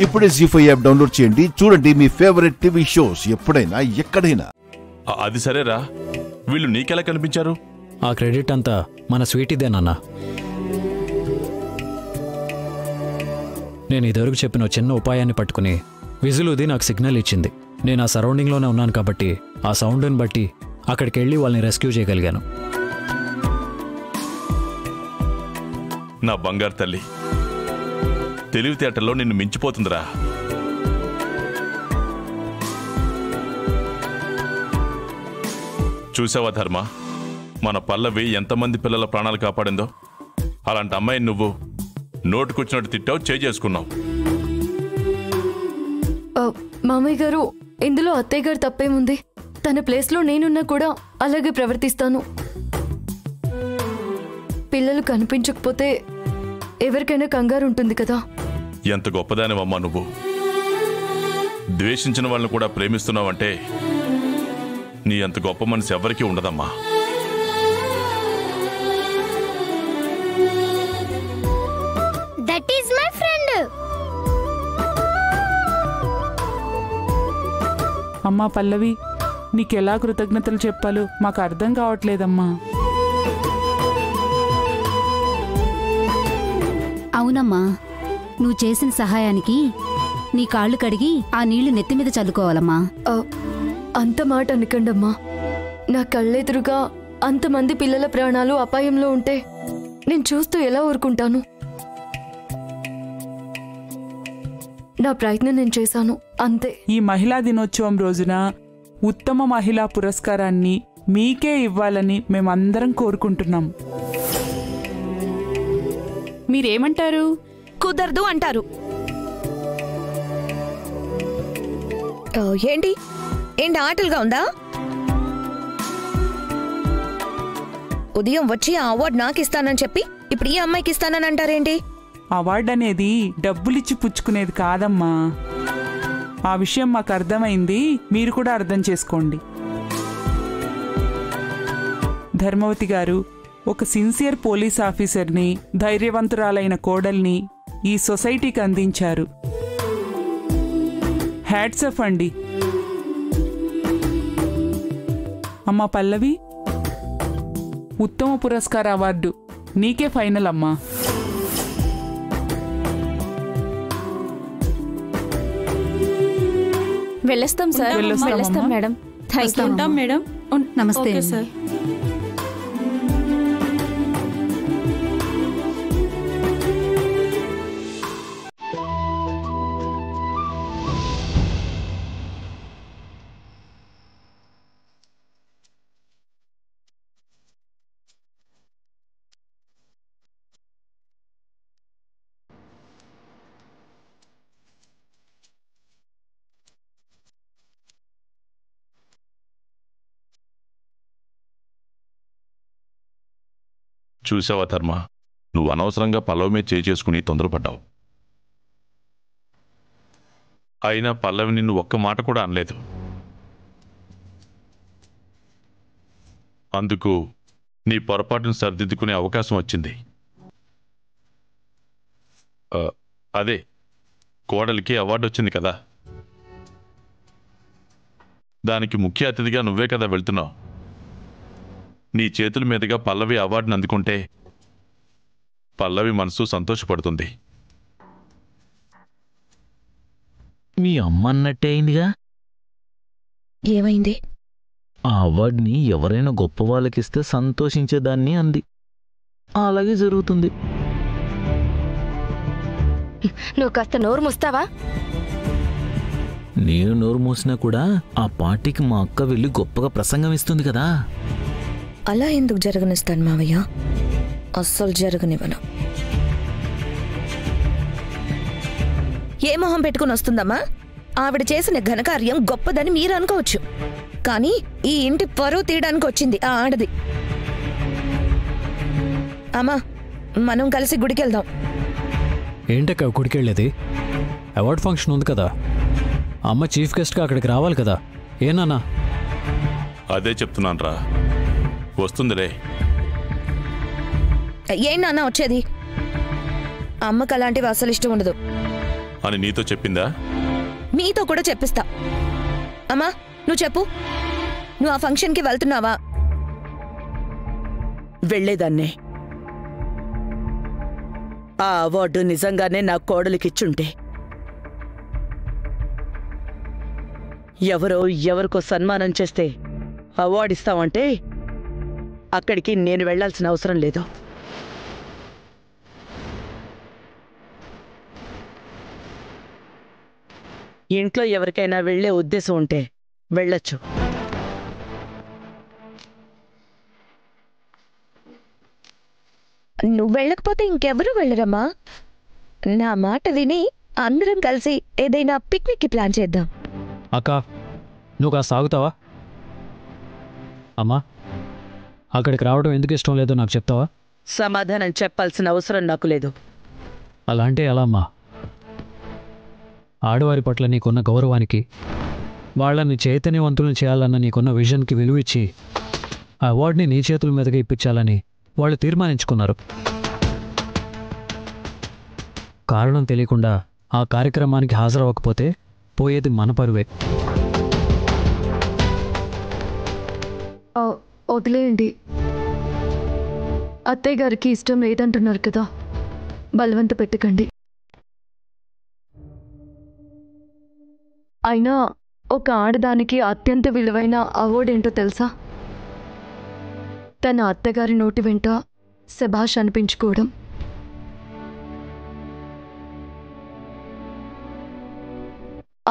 ఇప్పుడే జీ5 app download చేయండి. చూడండి మీ ఫేవరెట్ టీవీ షోస్ ఎప్పుడైనా ఎక్కడైనా. అది సరేరా, వీళ్ళు నీకెలా కనిపించారు? ఆ క్రెడిట్ అంతా మన స్వీటీదేనన్నా. నేను ఇదివరకు చెప్పిన చిన్న ఉపాయాన్ని పట్టుకుని విజులుది నాకు సిగ్నల్ ఇచ్చింది. నేను ఆ సరౌండింగ్లోనే ఉన్నాను కాబట్టి ఆ సౌండ్ని బట్టి అక్కడికి వెళ్ళి వాళ్ళని రెస్క్యూ చేయగలిగాను. నా బంగారు తల్లి, తెలివితేటల్లో నిన్ను మించిపోతుందిరా. చూసావా ధర్మ, మన పల్లవి ఎంతమంది పిల్లల ప్రాణాలు కాపాడిందో. అలాంటి అమ్మాయిని నువ్వు నోటుకొచ్చినట్టు తిట్టావు, చేసుకున్నావు. మామయ్య గారు, ఇందులో అత్తయ్య గారు తప్పేముంది? తన ప్లేస్లో నేనున్నా కూడా అలాగే ప్రవర్తిస్తాను. పిల్లలు కనిపించకపోతే ఎవరికైనా కంగారు ఉంటుంది కదా. ఎంత గొప్పదానివమ్మా నువ్వు. ద్వేషించిన వాళ్ళని కూడా ప్రేమిస్తున్నావంటే నీ అంత గొప్ప మనసు ఎవరికీ ఉండదమ్మా. That is my friend. అమ్మా పల్లవి, నీకెలా కృతజ్ఞతలు చెప్పాలో మాకు అర్థం కావట్లేదమ్మా. అవునమ్మా, నువ్వు చేసిన సహాయానికి నీ కాళ్ళు కడిగి ఆ నీళ్లు నెత్తిమీద చల్లుకోవాలమ్మా. అంత మాట అనకండమ్మా. నా కళ్ళెదురుగా అంతమంది పిల్లల ప్రాణాలు అపాయంలో ఉంటే నేను చూస్తూ ఎలా ఊరుకుంటాను? నా ప్రయత్నం నేను చేశాను, అంతే. ఈ మహిళా దినోత్సవం రోజున ఉత్తమ మహిళా పురస్కారాన్ని మీకే ఇవ్వాలని మేమందరం కోరుకుంటున్నాం. మీరేమంటారు? కుదరదు అంటారు. ఏంటి ఆటలుగా ఉందా? ఉదయం వచ్చి ఆ అవార్డు నాకు ఇస్తానని చెప్పి ఇప్పుడు ఈ అమ్మాయికి ఇస్తానని అంటారేంటి? అవార్డు అనేది డబ్బులిచ్చి పుచ్చుకునేది కాదమ్మా. ఆ విషయం మాకు అర్థమైంది, మీరు కూడా అర్థం చేసుకోండి. ధర్మవతి గారు ఒక సిన్సియర్ పోలీస్ ఆఫీసర్ని, ధైర్యవంతురాలైన కోడల్ని ఈ సొసైటీకి అందించారు. హ్యాట్స్ ఆఫ్ అండి. అమ్మా పల్లవి, ఉత్తమ పురస్కార అవార్డు నీకే ఫైనల్ అమ్మా. వెళ్ళొస్తాం సార్. వెళ్ళొస్తాం మేడం. ఉంటాం మేడం. నమస్తే సార్. చూసావా ధర్మ, నువ్వు అనవసరంగా పల్లవి మీద చేసుకుని తొందరపడ్డావు. అయినా పల్లవి నిన్ను ఒక్క మాట కూడా అనలేదు. అందుకు నీ పొరపాటును సరిదిద్దుకునే అవకాశం వచ్చింది. అదే కోడలికి అవార్డు వచ్చింది కదా, దానికి ముఖ్య అతిథిగా నువ్వే కదా వెళ్తున్నావు. నీ చేతుల మీదుగా పల్లవి అవార్డును అందుకుంటే పల్లవి మనసు సంతోషపడుతుంది. మీ అమ్మ అన్నట్టే అయిందిగా. ఏమైంది? ఆ అవార్డుని ఎవరైనా గొప్ప వాళ్ళకిస్తే సంతోషించేదాన్ని అంది. అలాగే జరుగుతుంది. నువ్వు కాస్త నోరు మూస్తావా? నేను నోరు మూసినా కూడా ఆ పార్టీకి మా అక్క వెళ్ళి గొప్పగా ప్రసంగం ఇస్తుంది కదా. అలా ఎందుకు జరగనిస్తాను మావయ్య? అస్సలు జరగనివ్వను. ఏ మొహం పెట్టుకుని వస్తుందమ్మా? ఆవిడ చేసిన ఘనకార్యం గొప్పదని మీరు అనుకోవచ్చు, కానీ ఈ ఇంటి పరువు తీయడానికి వచ్చింది ఆ ఆడది. అమ్మా, మనం కలిసి గుడికి వెళ్దాం. ఏంటక్క గుడికెళ్ళేది? అవార్డ్ ఫంక్షన్ ఉంది కదా, అమ్మ చీఫ్ గెస్ట్గా అక్కడికి రావాలి కదా. ఏనా? అదే చెప్తున్నాను రా, వస్తుందిలే. ఏం నాన్న వచ్చేది? అమ్మకు అలాంటివి అసలు ఇష్టం ఉండదు. అని నీతో చెప్పిందా? మీతో కూడా చెప్పిస్తా. అమ్మా నువ్వు చెప్పు, నువ్వు ఆ ఫంక్షన్కి వెళ్తున్నావా? వెళ్లేదాన్నే. ఆ అవార్డు నిజంగానే నా కోడలికిచ్చుంటే ఎవరికో సన్మానం చేస్తే అవార్డు ఇస్తామంటే అక్కడికి నేను వెళ్లాల్సిన అవసరం లేదు. ఇంట్లో ఎవరికైనా వెళ్లే ఉద్దేశం ఉంటే వెళ్ళొచ్చు. నువ్వు వెళ్ళకపోతే ఇంకెవరూ వెళ్ళరమ్మా. నా మాట విని అందరం కలిసి ఏదైనా పిక్నిక్కి ప్లాన్ చేద్దాం. అక్క, నువ్వు కాస్త ఆగుతావా? అమ్మా, అక్కడికి రావడం ఎందుకు ఇష్టం లేదో నాకు చెప్తావా? సమాధానం చెప్పాల్సిన అవసరం నాకు లేదు. అలా అంటే ఎలా అమ్మా? ఆడవారి పట్ల నీకున్న గౌరవానికి, వాళ్ళని చైతన్యవంతులను చేయాలన్న నీకున్న విజన్కి విలువ ఇచ్చి ఆ అవార్డుని నీ చేతుల మీదుగా ఇప్పించాలని వాళ్ళు తీర్మానించుకున్నారు. కారణం తెలియకుండా ఆ కార్యక్రమానికి హాజరవ్వకపోతే పోయేది మన పరువే. వదిలేయండి. అత్తయ్య గారికి ఇష్టం లేదంటున్నారు కదా, బలవంత పెట్టకండి. అయినా ఒక ఆడదానికి అత్యంత విలువైన అవార్డు ఏంటో తెలుసా? తన అత్తగారి నోటి వెంట శభాష్ అనిపించుకోవడం.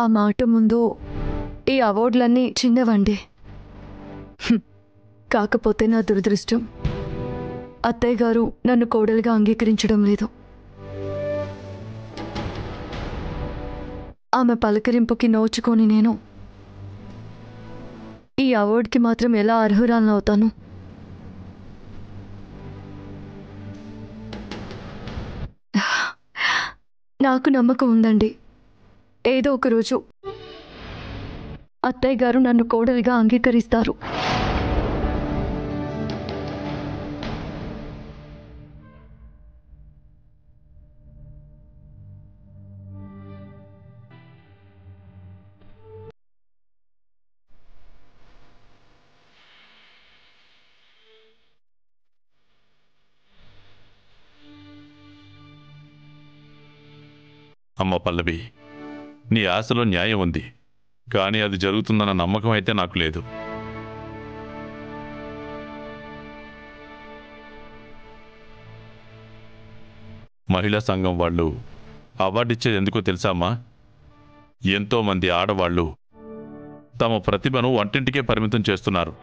ఆ మాట ముందు ఈ అవార్డులన్నీ చిన్నవండి. కాకపోతే నా దురదృష్టం, అత్తయ్య గారు నన్ను కోడలుగా అంగీకరించడం లేదు. ఆమె పలకరింపుకి నోచుకొని నేను ఈ అవార్డుకి మాత్రం ఎలా అర్హురాలనవుతాను? నాకు నమ్మకం ఉందండి, ఏదో ఒక రోజు అత్తయ్య గారు నన్ను కోడలిగా అంగీకరిస్తారు. అమ్మ పల్లవి, నీ ఆశలో న్యాయం ఉంది, కానీ అది జరుగుతుందన్న నమ్మకం అయితే నాకు లేదు. మహిళా సంఘం వాళ్ళు అవార్డు ఇచ్చేది ఎందుకో తెలుసామ్మా? ఎంతోమంది ఆడవాళ్ళు తమ ప్రతిభను వంటింటికే పరిమితం చేస్తున్నారు.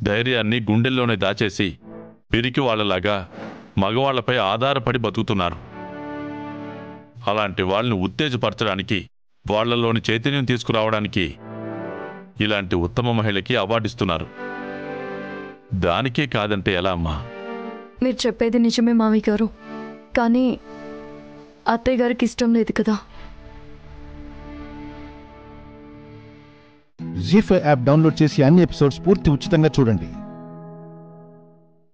ధైర్యాన్ని గుండెల్లోనే దాచేసి పిరికి వాళ్ళలాగా మగవాళ్లపై ఆధారపడి బతుకుతున్నారు. అలాంటి వాళ్ళని ఉత్తేజపరచడానికి, వాళ్లలోని చైతన్యం తీసుకురావడానికి ఇలాంటి ఉత్తమ మహిళకి అవార్డిస్తున్నారు. దానికే కాదంటే ఎలా అమ్మా? మీరు చెప్పేది నిజమే మామయ్య గారు, కానీ అత్తయ్య గారికి ఇష్టం లేదు కదా. జీ5 యాప్ డౌన్లోడ్ చేసి అన్ని ఎపిసోడ్స్ పూర్తి ఉచితంగా చూడండి.